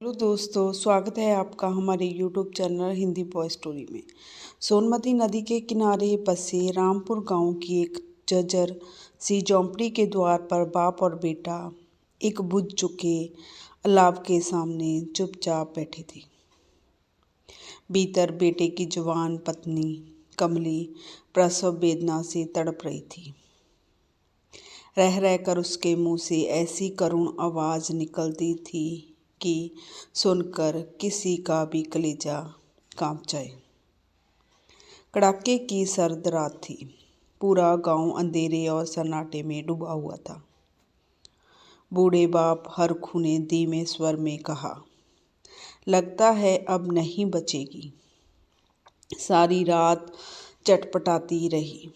Hello दोस्तों, स्वागत है आपका हमारे YouTube channel Hindi boy story में। सोनमती नदी के किनारे बसे रामपुर गांव की एक जर्जर सी झोंपड़ी के द्वार पर बाप और बेटा एक बुझ चुके अलाव के सामने चुपचाप बैठे थे। भीतर बेटे की जवान पत्नी कमली प्रसव वेदना से तड़प रही थी। रह रहकर उसके मुंह से ऐसी करुण आवाज़ निकलती थी कि सुनकर किसी का भी कलेजा कांप जाए। कड़ाके की सर्द रात थी। पूरा गांव अंधेरे और सन्नाटे में डूबा हुआ था। बूढ़े बाप हरखू ने धीमे स्वर में कहा, लगता है अब नहीं बचेगी। सारी रात चटपटाती रही।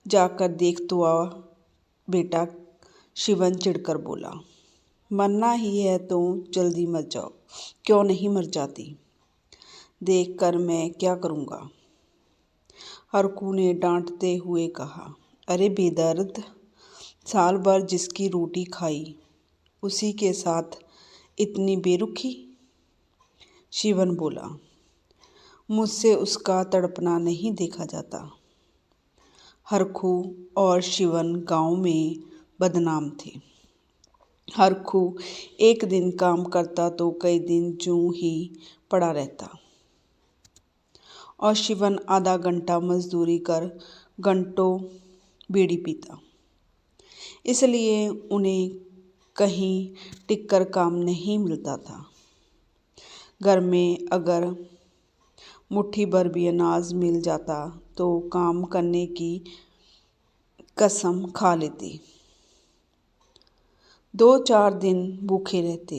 जाकर देख तो आ, बेटा, शिवन चिढ़कर बोला। मरना ही है तो जल्दी मर जाओ, क्यों नहीं मर जाती? देख कर मैं क्या करूँगा? हरखू ने डांटते हुए कहा, अरे बेदर्द, साल भर जिसकी रोटी खाई उसी के साथ इतनी बेरुखी। शिवन बोला, मुझसे उसका तड़पना नहीं देखा जाता। हरखू और शिवन गांव में बदनाम थे। हरखू एक दिन काम करता तो कई दिन यूं ही पड़ा रहता और शिवन आधा घंटा मजदूरी कर घंटों बीड़ी पीता। इसलिए उन्हें कहीं टिककर काम नहीं मिलता था। घर में अगर मुट्ठी भर भी अनाज मिल जाता तो काम करने की कसम खा लेती। 2-4 दिन भूखे रहते,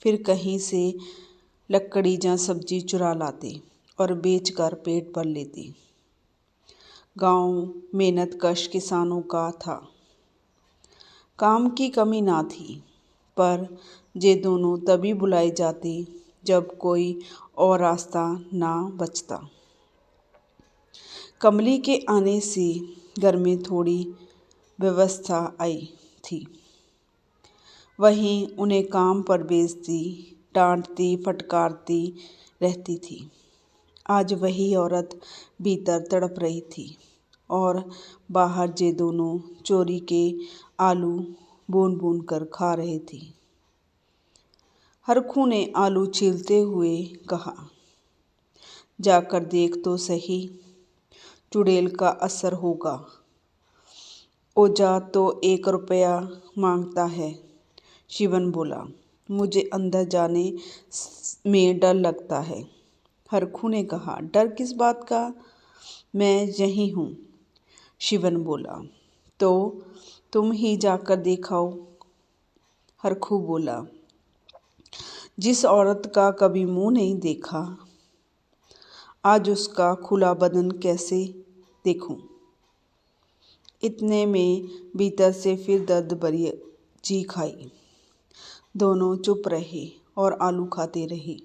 फिर कहीं से लकड़ी या सब्जी चुरा लाते और बेचकर पेट भर लेते। गांव मेहनतकश किसानों का था। काम की कमी ना थी, पर ये दोनों तभी बुलाए जाते जब कोई और रास्ता ना बचता। कमली के आने से घर में थोड़ी व्यवस्था आई थी। वहीं उन्हें काम पर भेजती, डांटती फटकारती रहती थी। आज वही औरत भीतर तड़प रही थी और बाहर जे दोनों चोरी के आलू बून बून कर खा रहे थे। हरखू ने आलू छीलते हुए कहा, जाकर देख तो सही, चुड़ैल का असर होगा। ओझा तो 1 रुपया मांगता है। शिवन बोला, मुझे अंदर जाने में डर लगता है। हरखू ने कहा, डर किस बात का, मैं यही हूँ। शिवन बोला, तो तुम ही जाकर दिखाओ। हरखू बोला, जिस औरत का कभी मुंह नहीं देखा, आज उसका खुला बदन कैसे देखूं? इतने में भीतर से फिर दर्द भरी चीख आई। दोनों चुप रहे और आलू खाते रहे।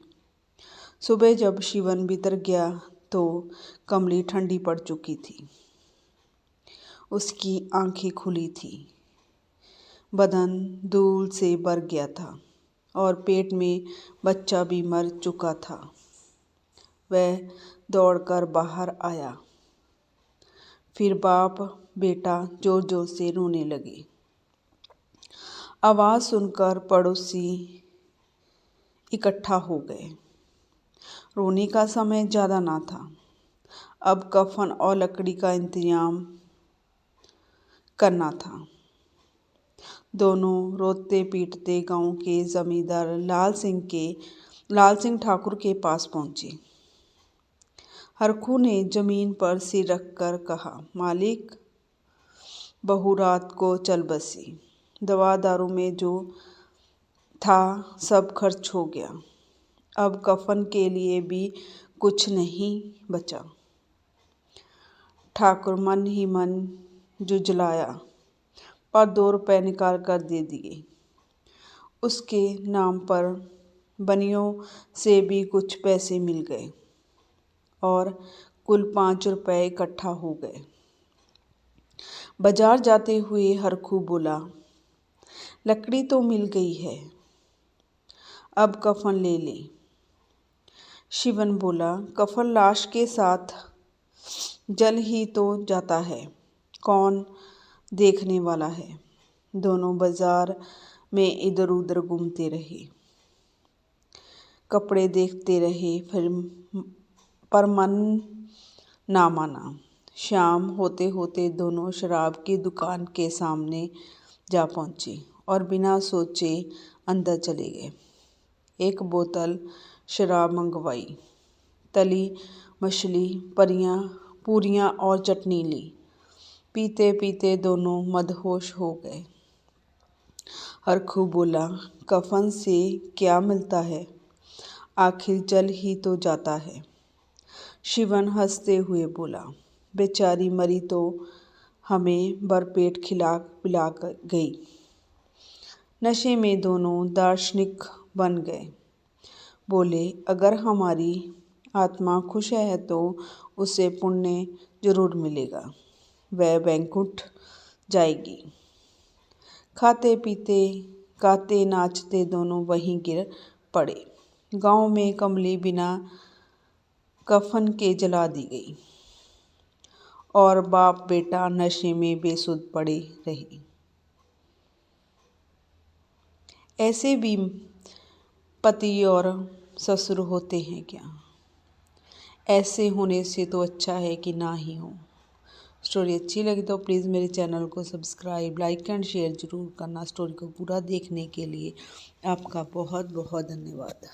सुबह जब शिवन भीतर गया तो कमली ठंडी पड़ चुकी थी। उसकी आंखें खुली थी, बदन धूल से भर गया था और पेट में बच्चा भी मर चुका था। वह दौड़कर बाहर आया। फिर बाप बेटा जोर जोर से रोने लगे। आवाज़ सुनकर पड़ोसी इकट्ठा हो गए। रोने का समय ज़्यादा ना था। अब कफन और लकड़ी का इंतजाम करना था। दोनों रोते पीटते गांव के जमींदार लाल सिंह ठाकुर के पास पहुंचे। हरखू ने जमीन पर सिर रखकर कहा, मालिक, बहू रात को चल बसी। दवा दारू में जो था सब खर्च हो गया। अब कफन के लिए भी कुछ नहीं बचा। ठाकुर मन ही मन जुझलाया, पर 2 रुपए निकाल कर दे दिए। उसके नाम पर बनियों से भी कुछ पैसे मिल गए और कुल 5 रुपए इकट्ठा हो गए। बाजार जाते हुए हरखू बोला, लकड़ी तो मिल गई है, अब कफन ले ले। शिवन बोला, कफन लाश के साथ जल ही तो जाता है, कौन देखने वाला है। दोनों बाजार में इधर उधर घूमते रहे, कपड़े देखते रहे, फिर पर मन ना माना। शाम होते होते दोनों शराब की दुकान के सामने जा पहुँचे और बिना सोचे अंदर चले गए। एक बोतल शराब मंगवाई, तली मछली, पूरियाँ और चटनी ली। पीते पीते दोनों मदहोश हो गए। हरखू बोला, कफन से क्या मिलता है, आखिर जल ही तो जाता है। शिवन हंसते हुए बोला, बेचारी मरी तो हमें भरपेट खिला पिला गई। नशे में दोनों दार्शनिक बन गए। बोले, अगर हमारी आत्मा खुश है तो उसे पुण्य जरूर मिलेगा, वह वैकुंठ जाएगी। खाते पीते गाते नाचते दोनों वहीं गिर पड़े। गांव में कमली बिना कफन के जला दी गई और बाप बेटा नशे में बेसुध पड़े रहे। ऐसे भी पति और ससुर होते हैं क्या? ऐसे होने से तो अच्छा है कि ना ही हो। स्टोरी अच्छी लगी तो प्लीज़ मेरे चैनल को सब्सक्राइब, लाइक एंड शेयर ज़रूर करना। स्टोरी को पूरा देखने के लिए आपका बहुत बहुत धन्यवाद।